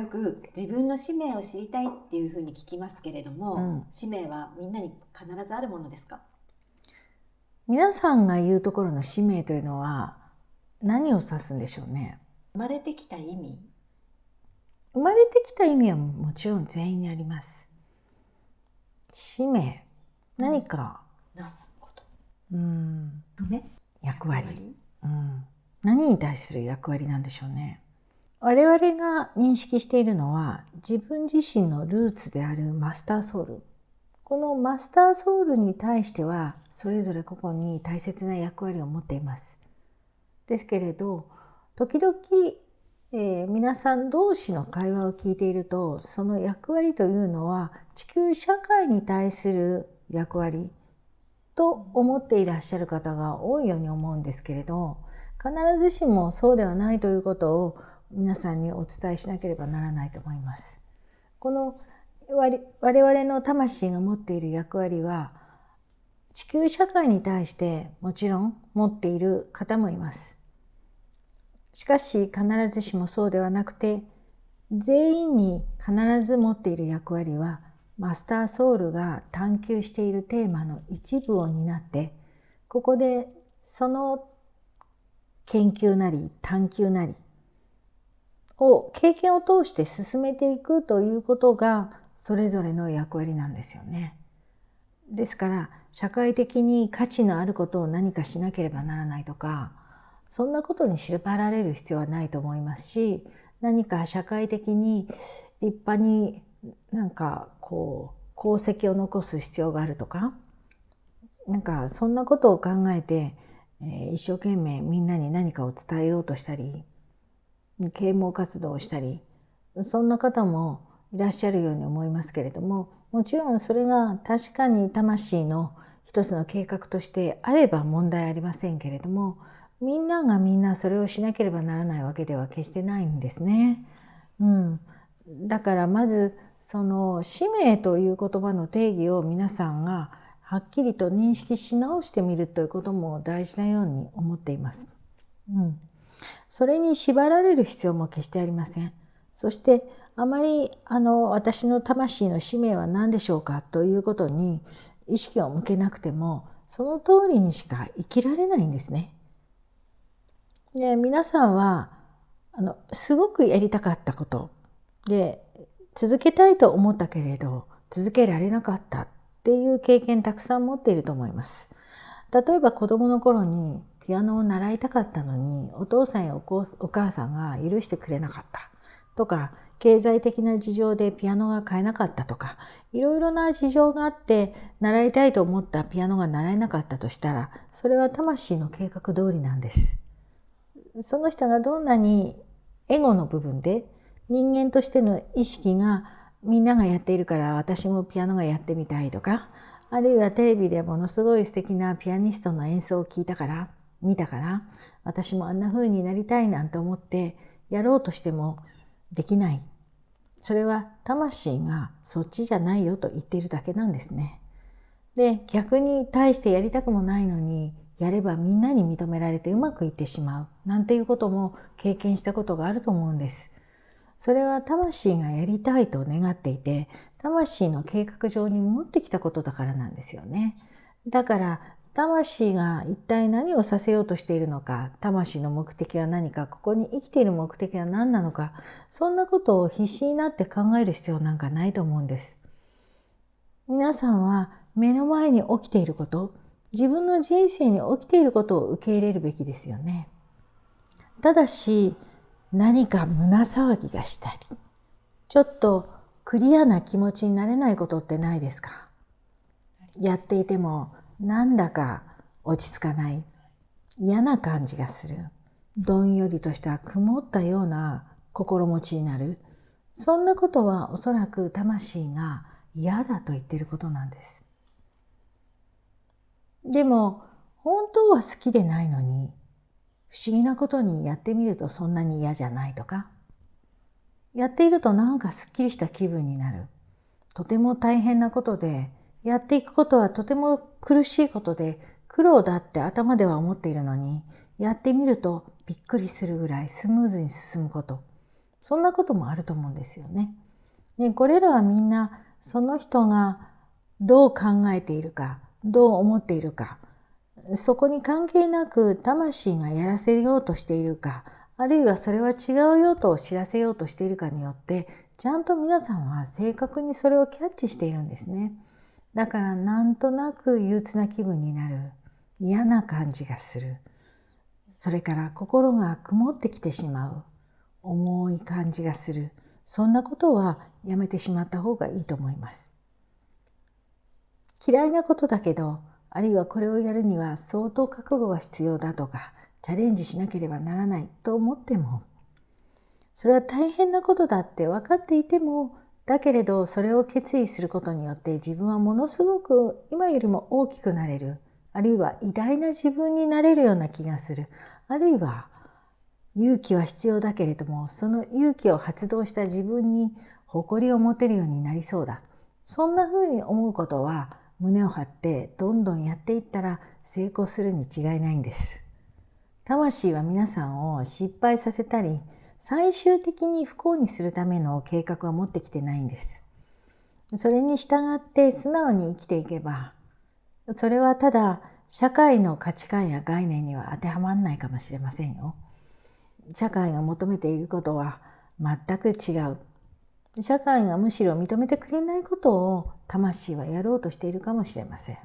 く自分の使命を知りたいっていうふうに聞きますけれども、使命はみんなに必ずあるものですか？皆さんが言うところの使命というのは何を指すんでしょうね。生まれてきた意味。生まれてきた意味はもちろん全員にあります。使命、何か、なすこと。役割。何に対する役割なんでしょうね。我々が認識しているのは自分自身のルーツであるマスターソウル。このマスターソウルに対してはそれぞれ個々に大切な役割を持っています。ですけれど、時々、皆さん同士の会話を聞いていると、その役割というのは地球社会に対する役割と思っていらっしゃる方が多いように思うんですけれど、必ずしもそうではないということを皆さんにお伝えしなければならないと思います。この我々の魂が持っている役割は地球社会に対してもちろん持っている方もいます。しかし必ずしもそうではなくて、全員に必ず持っている役割はマスターソウルが探求しているテーマの一部を担って、ここでその研究なり探求なりを経験を通して進めていくということがそれぞれの役割なんですよね。ですから社会的に価値のあることを何かしなければならないとか、そんなことに縛られる必要はないと思いますし、何か社会的に立派になんか功績を残す必要があるとか、なんかそんなことを考えて、一生懸命みんなに何かを伝えようとしたり、啓蒙活動をしたり、そんな方もいらっしゃるように思いますけれども、もちろんそれが確かに魂の一つの計画としてあれば問題ありませんけれども、みんながみんなそれをしなければならないわけでは決してないんですね。だからまずその使命という言葉の定義を皆さんがはっきりと認識し直してみるということも大事なように思っています。それに縛られる必要も決してありません。そしてあまり私の魂の使命は何でしょうかということに意識を向けなくても、その通りにしか生きられないんですね。で、皆さんはすごくやりたかったことで続けたいと思ったけれど続けられなかったっていう経験たくさん持っていると思います。例えば子供の頃にピアノを習いたかったのにお父さんやお母さんが許してくれなかったとか、経済的な事情でピアノが買えなかったとか、いろいろな事情があって習いたいと思ったピアノが習えなかったとしたら、それは魂の計画通りなんです。その人がどんなにエゴの部分で人間としての意識がみんながやっているから私もピアノがやってみたいとか、あるいはテレビでものすごい素敵なピアニストの演奏を聞いたから見たから私もあんな風になりたいなんて思ってやろうとしてもできない。それは魂がそっちじゃないよと言っているだけなんですね。で、逆に対してやりたくもないのにやればみんなに認められてうまくいってしまうなんていうことも経験したことがあると思うんです。それは魂がやりたいと願っていて、魂の計画上に持ってきたことだからなんですよね。だから魂が一体何をさせようとしているのか、魂の目的は何か、ここに生きている目的は何なのか、そんなことを必死になって考える必要なんかないと思うんです。皆さんは目の前に起きていること、自分の人生に起きていることを受け入れるべきですよね。ただし、何か胸騒ぎがしたり、ちょっとクリアな気持ちになれないことってないですか？やっていてもなんだか落ち着かない、嫌な感じがする、どんよりとした曇ったような心持ちになる。そんなことはおそらく魂が嫌だと言っていることなんです。でも本当は好きでないのに、不思議なことにやってみるとそんなに嫌じゃないとか、やっているとなんかすっきりした気分になる。とても大変なことで、やっていくことはとても苦しいことで、苦労だって頭では思っているのに、やってみるとびっくりするぐらいスムーズに進むこと。そんなこともあると思うんですよね。で、これらはみんなその人がどう考えているか、どう思っているか、そこに関係なく魂がやらせようとしているか、あるいはそれは違うよと知らせようとしているかによって、ちゃんと皆さんは正確にそれをキャッチしているんですね。だからなんとなく憂鬱な気分になる、嫌な感じがする、それから心が曇ってきてしまう、重い感じがする、そんなことはやめてしまった方がいいと思います。嫌いなことだけど、あるいはこれをやるには相当覚悟が必要だとか、チャレンジしなければならないと思っても、それは大変なことだって分かっていても、だけれどそれを決意することによって自分はものすごく今よりも大きくなれる、あるいは偉大な自分になれるような気がする、あるいは勇気は必要だけれども、その勇気を発動した自分に誇りを持てるようになりそうだ。そんなふうに思うことは胸を張ってどんどんやっていったら成功するに違いないんです。魂は皆さんを失敗させたり、最終的に不幸にするための計画は持ってきてないんです。それに従って素直に生きていけば、それはただ社会の価値観や概念には当てはまらないかもしれませんよ。社会が求めていることは全く違う。社会がむしろ認めてくれないことを魂はやろうとしているかもしれません。